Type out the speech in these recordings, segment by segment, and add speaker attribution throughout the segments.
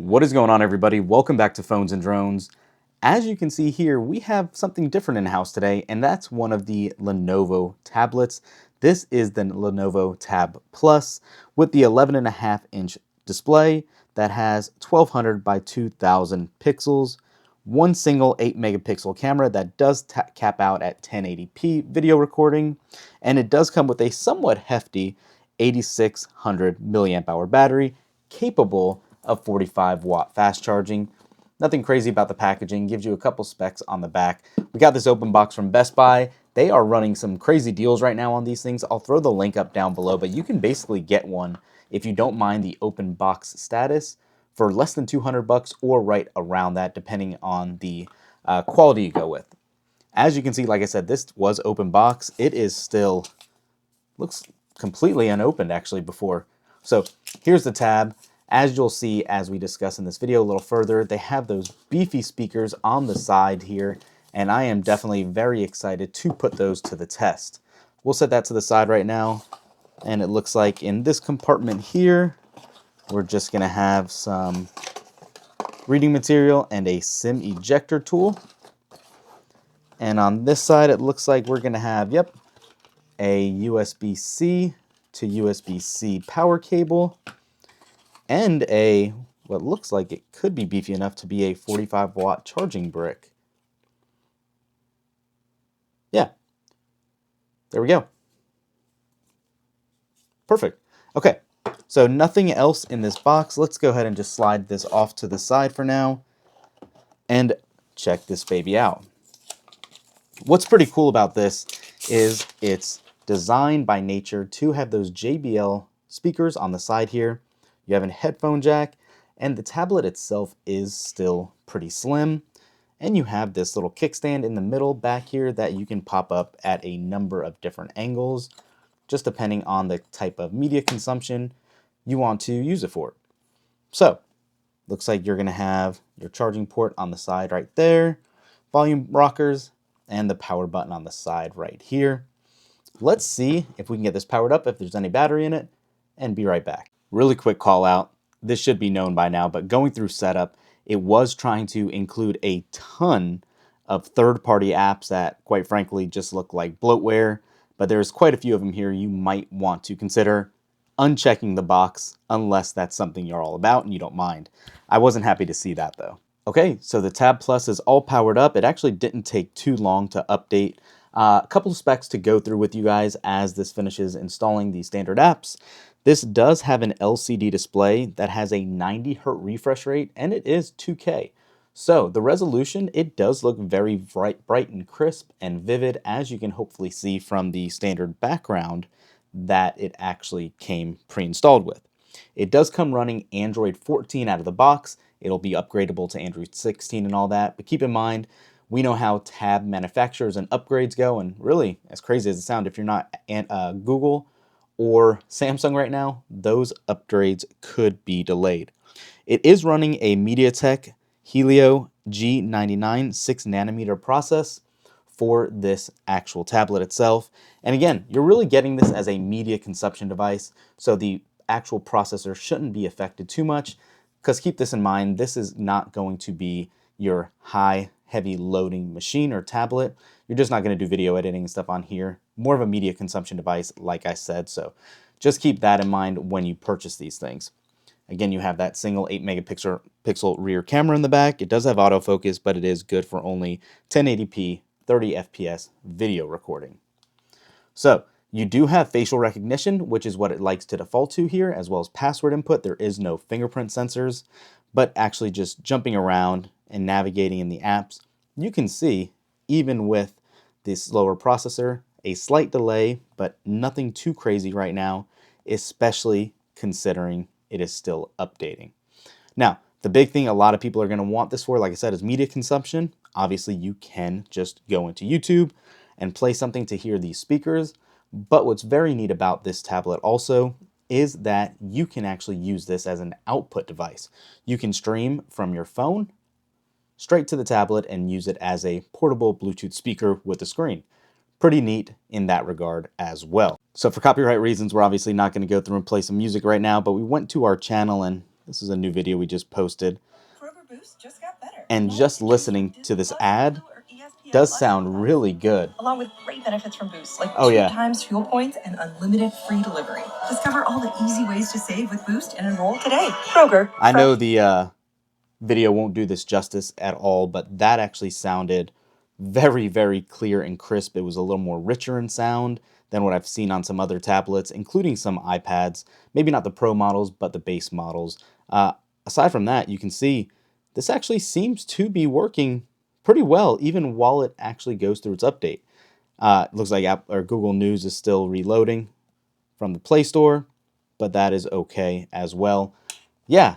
Speaker 1: What is going on, everybody? Welcome back to Phones and Drones. As you can see here, we have something different in the house today, and that's one of the Lenovo tablets. This is the Lenovo Tab Plus with the 11.5-inch display that has 1200 by 2000 pixels, one single 8 megapixel camera that does cap out at 1080p video recording, and it does come with a somewhat hefty 8600 milliamp hour battery capable of 45-watt fast charging. Nothing crazy about the packaging, gives you a couple specs on the back. We got this open box from Best Buy. They are running some crazy deals right now on these things. I'll throw the link up down below, but you can basically get one if you don't mind the open box status for less than 200 bucks or right around that, depending on the quality you go with. As you can see, like I said, this was open box. It is still, looks completely unopened actually before. So here's the tab. As you'll see as we discuss in this video a little further, they have those beefy speakers on the side here, and I am definitely very excited to put those to the test. We'll set that to the side right now, and it looks like in this compartment here, we're just going to have some reading material and a SIM ejector tool. And on this side, it looks like we're going to have, a USB-C to USB-C power cable, and a, what looks like it could be beefy enough to be a 45-watt charging brick. Yeah, there we go. Perfect. Okay, so nothing else in this box. Let's go ahead and just slide this off to the side for now and check this baby out. What's pretty cool about this is it's designed by nature to have those JBL speakers on the side here. You have a headphone jack, and the tablet itself is still pretty slim. And you have this little kickstand in the middle back here that you can pop up at a number of different angles, just depending on the type of media consumption you want to use it for. So, looks like you're going to have your charging port on the side right there, volume rockers, and the power button on the side right here. Let's see if we can get this powered up, if there's any battery in it, and be right back. Really quick call out. This should be known by now, but going through setup, it was trying to include a ton of third-party apps that, quite frankly, just look like bloatware, but there's quite a few of them here you might want to consider unchecking the box unless that's something you're all about and you don't mind. I wasn't happy to see that though. Okay, so the Tab Plus is all powered up. It actually didn't take too long to update. A couple of specs to go through with you guys as this finishes installing the standard apps. This does have an LCD display that has a 90 Hz refresh rate, and it is 2K. So the resolution, it does look very bright and crisp and vivid, as you can hopefully see from the standard background that it actually came pre-installed with. It does come running Android 14 out of the box. It'll be upgradable to Android 16 and all that, but keep in mind, we know how tab manufacturers and upgrades go, and really, as crazy as it sounds, if you're not Google or Samsung right now, those upgrades could be delayed. It is running a MediaTek Helio G99 6nm process for this actual tablet itself. And again, you're really getting this as a media consumption device, so the actual processor shouldn't be affected too much, because keep this in mind, this is not going to be your heavy loading machine or tablet. You're just not going to do video editing and stuff on here. More of a media consumption device, like I said, so just keep that in mind when you purchase these things. Again, you have that single 8 megapixel rear camera in the back. It does have autofocus, but it is good for only 1080p, 30 FPS video recording. So you do have facial recognition, which is what it likes to default to here, as well as password input. There is no fingerprint sensors, but actually just jumping around and navigating in the apps, you can see, even with the slower processor, a slight delay, but nothing too crazy right now, especially considering it is still updating. Now, the big thing a lot of people are going to want this for, like I said, is media consumption. Obviously, you can just go into YouTube and play something to hear these speakers, but what's very neat about this tablet also is that you can actually use this as an output device. You can stream from your phone straight to the tablet and use it as a portable Bluetooth speaker with a screen. Pretty neat in that regard as well. So for copyright reasons, we're obviously not going to go through and play some music right now, but we went to our channel and This is a new video we just posted.
Speaker 2: Kroger Boost just got better.
Speaker 1: And just listening to this ad does sound really good.
Speaker 2: Along with great benefits from Boost, like 2 times fuel points and unlimited free delivery. Discover all the easy ways to save with Boost and enroll today. Kroger.
Speaker 1: I know the video won't do this justice at all, but that actually sounded very, very clear and crisp. It was a little more richer in sound than what I've seen on some other tablets, including some iPads. Maybe not the Pro models, but the base models. Aside from that, you can see this actually seems to be working pretty well, even while it actually goes through its update. It looks like Google News is still reloading from the Play Store, but that is okay as well. Yeah,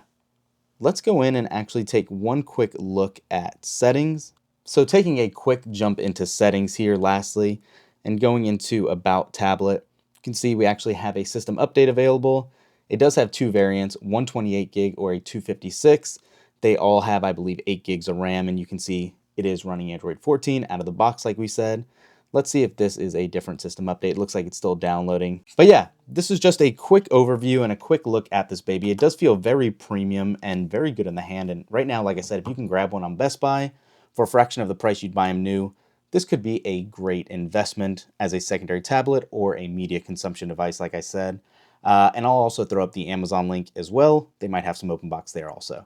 Speaker 1: let's go in and actually take one quick look at settings. So taking a quick jump into settings here lastly, and going into About Tablet, you can see we actually have a system update available. It does have two variants, 128 gig or a 256. They all have, I believe, 8 gigs of RAM, and you can see it is running Android 14 out of the box like we said. Let's see if this is a different system update. It looks like it's still downloading. But yeah, this is just a quick overview and a quick look at this baby. It does feel very premium and very good in the hand. And right now, like I said, if you can grab one on Best Buy for a fraction of the price you'd buy them new, this could be a great investment as a secondary tablet or a media consumption device, like I said. And I'll also throw up the Amazon link as well. They might have some open box there also.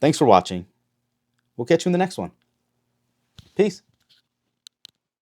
Speaker 1: Thanks for watching. We'll catch you in the next one. Peace.